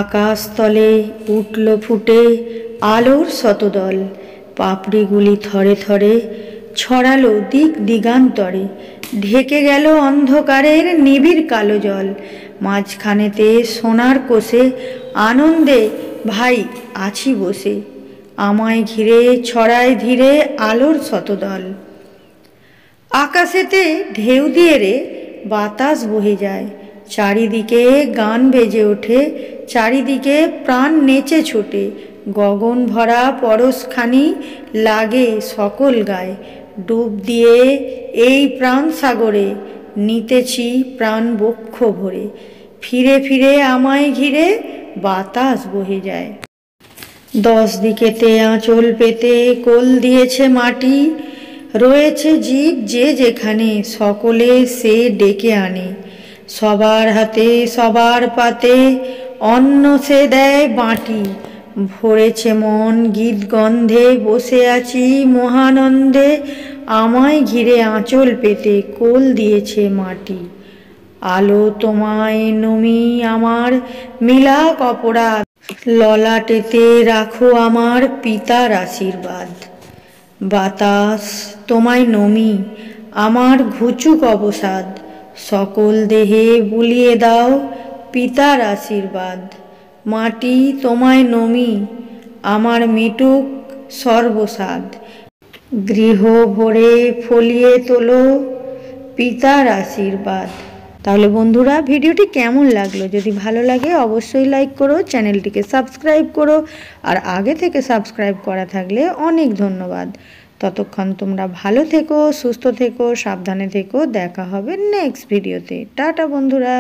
আকাশতলে উঠল ফুটে আলোর শতদল, পাপড়িগুলি থরে থরে ছড়ালো দিক দিগান্তরে, ঢেকে গেল অন্ধকারের নিবিড় কালো জল। মাঝখানেতে সোনার কোষে আনন্দে ভাই আছি বসে, আমায় ঘিরে ছড়ায় ধীরে আলোর শতদল। আকাশেতে ঢেউ দিয়ে রে বাতাস বহে যায়, চারিদিকে গান বেজে ওঠে, চারিদিকে প্রাণ নেচে ছোটে, গগন ভরা পরশখানি লাগে সকল গায়ে। ডুব দিয়ে এই প্রাণ সাগরে নিতেছি প্রাণ বক্ষ ভরে, ফিরে ফিরে আমায় ঘিরে বাতাস বহে যায়। 10 দিকেতে আঁচল পেতে কোল দিয়েছে মাটি, রয়েছে জীব যে যেখানে সকলে সে ডেকে আনে, সবার হাতে সবার পাতে অন্ন সে দেয় বাটি। ভরেছে মন গীত গন্ধে বসে আছি মহানন্দে, আমায় ঘিরে আঁচল পেতে কোল দিয়েছে মাটি। আলো তোমায় নমি আমার মিলাক অপরাধ, ললাটেতে রাখো আমার পিতার আশীর্বাদ। বাতাস তোমায় নমি আমার ঘুচুক অবসাদ, সকল দেহে বুলিয়ে দাও পিতার আশীর্বাদ। মাটি তোমায় নমি আমার মিটুক সর্বসাদ, গৃহ ভরে ফলিয়ে তোলো পিতার আশীর্বাদ। তাহলে বন্ধুরা, ভিডিওটি কেমন লাগলো? যদি ভালো লাগে অবশ্যই লাইক করো, চ্যানেলটিকে সাবস্ক্রাইব করো, আর আগে থেকে সাবস্ক্রাইব করা থাকলে অনেক ধন্যবাদ। ততক্ষণ তোমরা ভালো থেকো, সুস্থ থেকো, সাবধানে থেকো। দেখা হবে নেক্সট ভিডিওতে। টাটা বন্ধুরা।